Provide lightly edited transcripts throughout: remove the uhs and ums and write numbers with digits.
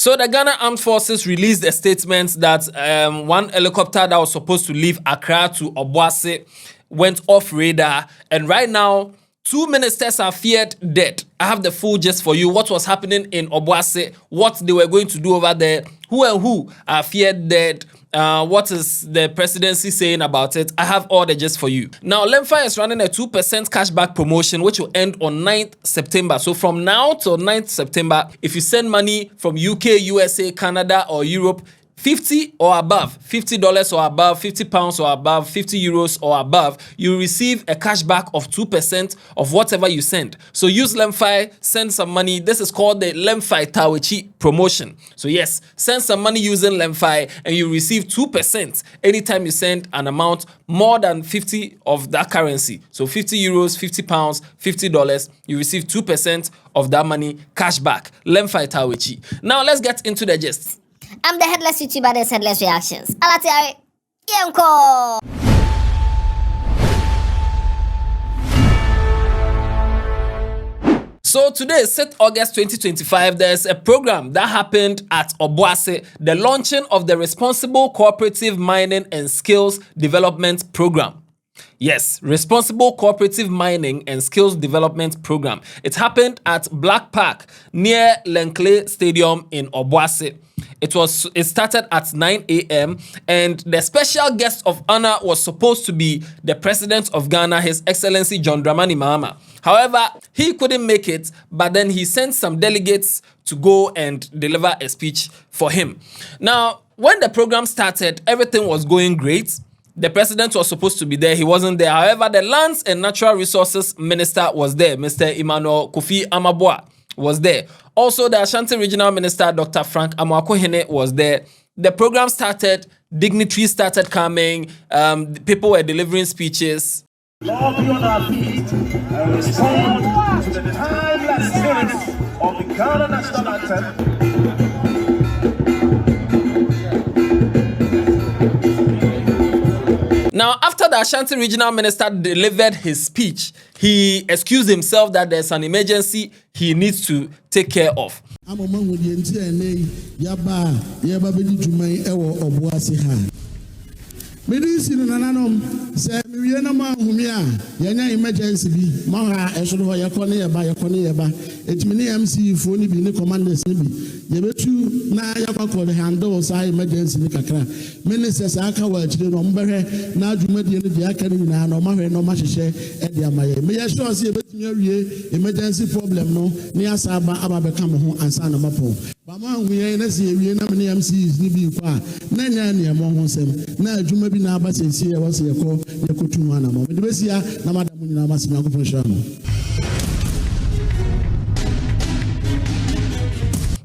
So the Ghana Armed Forces released a statement that one helicopter that was supposed to leave Accra to Obuase went off radar, and right now 2 ministers are feared dead. I have the full gist for you. What was happening in Obuase, what they were going to do over there, who are feared dead, what is the presidency saying about it. I have all the gist for you. Now, Lenfi is running a 2% cashback promotion, which will end on 9th September. So from now till 9th September, if you send money from UK, USA, Canada, or Europe, $50 or above, $50 or above, £50 or above, €50 or above, you receive a cashback of 2% of whatever you send. So use Lenfi, send some money. This is called the Lenfi Tawichi promotion. So yes, send some money using Lenfi and you receive 2% anytime you send an amount more than 50 of that currency. So €50, £50, $50, you receive 2% of that money cashback. Lenfi Tawichi. Now let's get into the gist. I'm the Headless YouTuber, this Headless Reactions. Alatiari, Yenko! So today, 6th August 2025, there's a program that happened at Obuase, the launching of the Responsible Cooperative Mining and Skills Development Program. Yes, Responsible Cooperative Mining and Skills Development Program. It happened at Black Park near Lenfi Stadium in Obuase. It started at 9 a.m. and the special guest of honor was supposed to be the President of Ghana, His Excellency John Dramani Mahama. However, he couldn't make it, but then he sent some delegates to go and deliver a speech for him. Now, when the program started, everything was going great. The president was supposed to be there. He wasn't there. However, the Lands and Natural Resources Minister was there. Mr. Emmanuel Kofi Amaboa was there. Also, the Ashanti Regional Minister, Dr. Frank Amoakohene, was there. The program started. Dignitaries started coming. People were delivering speeches. Lord, be on our feet and respond to the timeless spirit of the Ghana national anthem. Now, after the Ashanti Regional Minister delivered his speech, he excused himself that there's an emergency he needs to take care of. Medicine nananom say me na ma humi a yanya emergency bi ma ha eso ho yakone yeba etimi ne MC fo ni bi ne commanders ni bi ye betu na yakwa handle say emergency ni kakra ministers aka wa chire no mbehwe na adwumadi ne dia aka ni na no ma hwe no ma hyehye e dia maye me ye sure say betumi awie emergency problem no ni asaba ababeka mo ho ansa na mapo ba ma hwe na say awie na me MCs ni bi kwa na nya ne mo ho sem na adwuma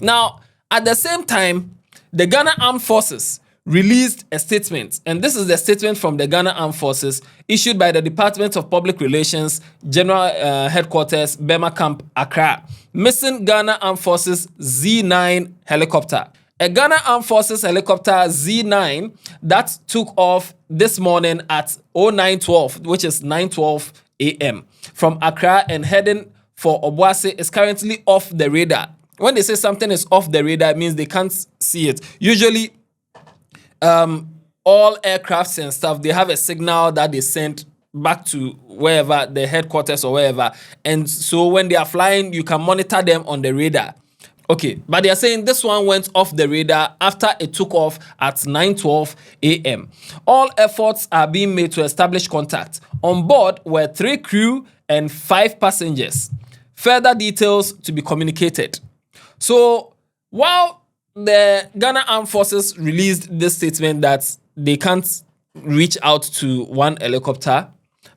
now, at the same time, the Ghana Armed Forces released a statement, and this is the statement from the Ghana Armed Forces issued by the Department of Public Relations, General Headquarters, Bema Camp, Accra. Missing Ghana Armed Forces Z9 helicopter. A Ghana Armed Forces helicopter Z9 that took off this morning at 09:12, which is 9:12 a.m. from Accra and heading for Obuasi is currently off the radar. When they say something is off the radar, it means they can't see it. Usually, all aircrafts and stuff, they have a signal that they send back to wherever, the headquarters or wherever. And so when they are flying, you can monitor them on the radar. Okay, but they are saying this one went off the radar after it took off at 9:12 a.m. All efforts are being made to establish contact. On board were 3 crew and 5 passengers. Further details to be communicated. So while the Ghana Armed Forces released this statement that they can't reach out to one helicopter,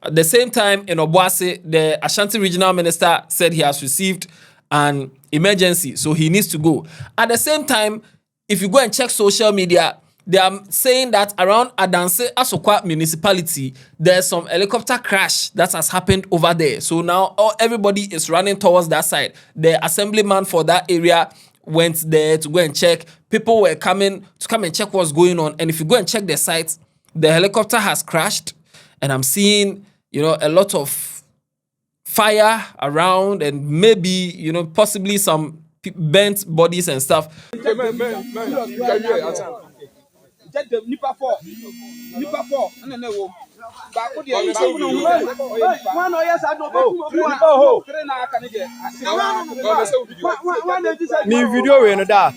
at the same time in Obuasi, the Ashanti Regional Minister said he has received an emergency, so he needs to go. At the same time, if you go and check social media, they are saying that around Adanse Asokwa municipality, there's some helicopter crash that has happened over there. So now everybody is running towards that side. The assemblyman for that area went there to go and check. People were coming to come and check what's going on. And if you go and check the site, the helicopter has crashed. And I'm seeing, a lot of fire around and maybe, possibly some bent bodies and stuff. Me video we no da.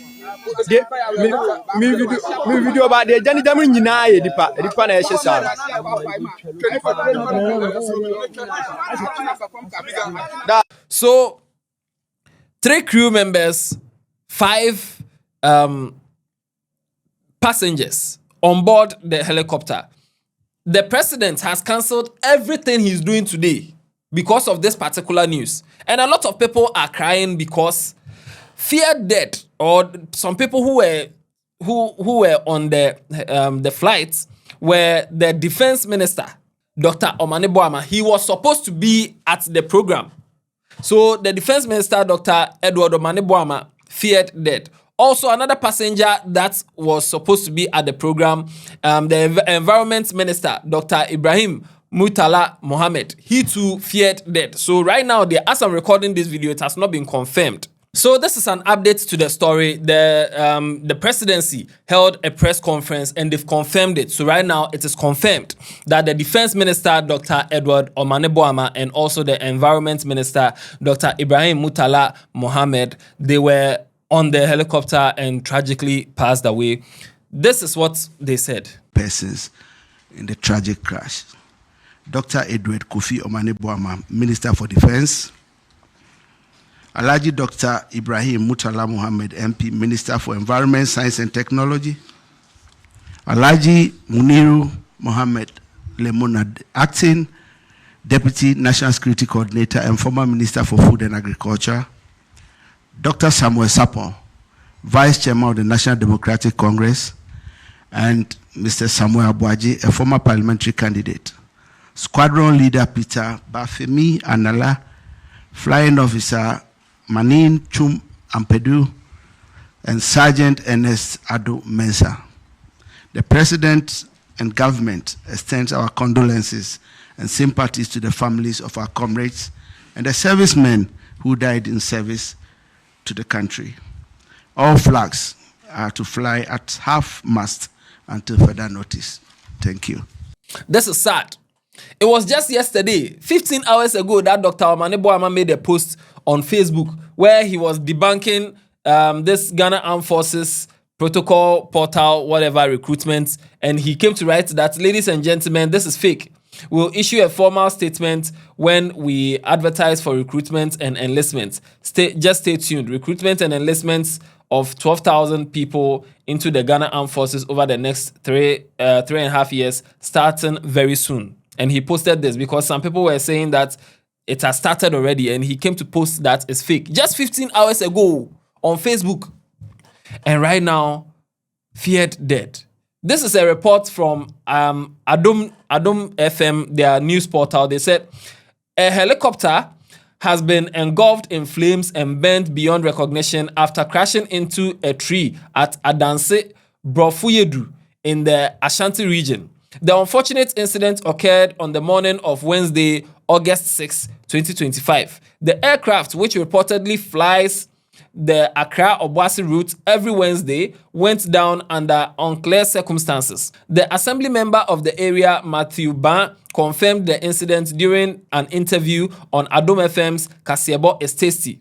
Me video ba de jani jamu nyina ye dipa na ye hye So 3 crew members, 5 passengers on board the helicopter. The president has cancelled everything he's doing today because of this particular news. And a lot of people are crying because feared death, or some people who were on the flights were the defense minister, Dr. Omane Boamah. He was supposed to be at the program. So the defense minister, Dr. Omane Boamah, feared death. Also, another passenger that was supposed to be at the program, the environment minister, Dr. Ibrahim Murtala Muhammed, he too feared death. So right now, as I'm recording this video, it has not been confirmed. So this is an update to the story. The presidency held a press conference and they've confirmed it. So right now it is confirmed that the defense minister, Dr. Omane Boamah, and also the environment minister, Dr. Ibrahim Murtala Muhammed, they were on the helicopter and tragically passed away. This is what they said. Persons in the tragic crash. Dr. Edward Kofi Omane Boamah, Minister for Defense. Alhaji Dr. Ibrahim Murtala Muhammed, MP, Minister for Environment, Science and Technology. Alhaji Muniru Muhammad Lemonad, Acting Deputy National Security Coordinator and former Minister for Food and Agriculture. Dr. Samuel Sapon, Vice Chairman of the National Democratic Congress. And Mr. Samuel Obuase, a former parliamentary candidate. Squadron Leader Peter Bafemi Anala, Flying Officer Manin Chum Ampedu, and Sergeant Ernest Ado Mensah. The President and government extends our condolences and sympathies to the families of our comrades and the servicemen who died in service to the country. All flags are to fly at half-mast until further notice. Thank you. This is sad. It was just yesterday, 15 hours ago, that Dr. Omane Boamah made a post on Facebook where he was debunking this Ghana Armed Forces protocol, portal, whatever, recruitment. And he came to write that, ladies and gentlemen, this is fake. We'll issue a formal statement when we advertise for recruitment and enlistment. Just stay tuned. Recruitment and enlistments of 12,000 people into the Ghana Armed Forces over the next 3.5 years, starting very soon. And he posted this because some people were saying that it has started already, and he came to post that it's fake. Just 15 hours ago on Facebook. And right now, feared dead. This is a report from Adom FM, their news portal. They said a helicopter has been engulfed in flames and burnt beyond recognition after crashing into a tree at Adanse Brofuyedu in the Ashanti region. The unfortunate incident occurred on the morning of Wednesday, August 6, 2025. The aircraft, which reportedly flies the Accra-Obuasi route every Wednesday, went down under unclear circumstances. The assembly member of the area, Matthew Ban, confirmed the incident during an interview on Adom FM's Kasiebo is Tasty.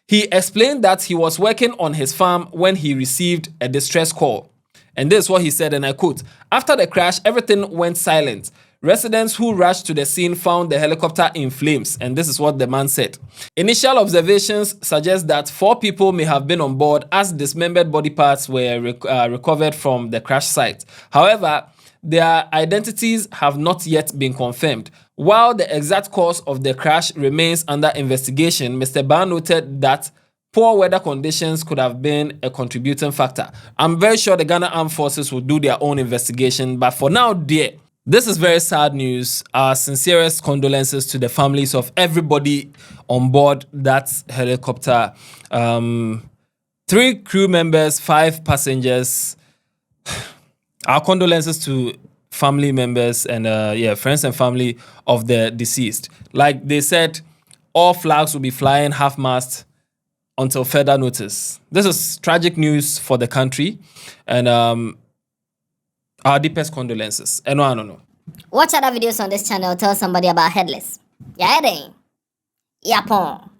He explained that he was working on his farm when he received a distress call. And this is what he said, and I quote, "After the crash, everything went silent. Residents who rushed to the scene found the helicopter in flames." And this is what the man said. "Initial observations suggest that 4 people may have been on board as dismembered body parts were recovered from the crash site. However, their identities have not yet been confirmed. While the exact cause of the crash remains under investigation, Mr. Ban noted that poor weather conditions could have been a contributing factor." I'm very sure the Ghana Armed Forces will do their own investigation, but for now, this is very sad news. Our sincerest condolences to the families of everybody on board that helicopter. 3 crew members, 5 passengers. Our condolences to family members and friends and family of the deceased. Like they said, all flags will be flying half-mast until further notice. This is tragic news for the country, and our deepest condolences. And no, I don't know. Watch other videos on this channel. Tell somebody about Headless. Yeah, Yapon.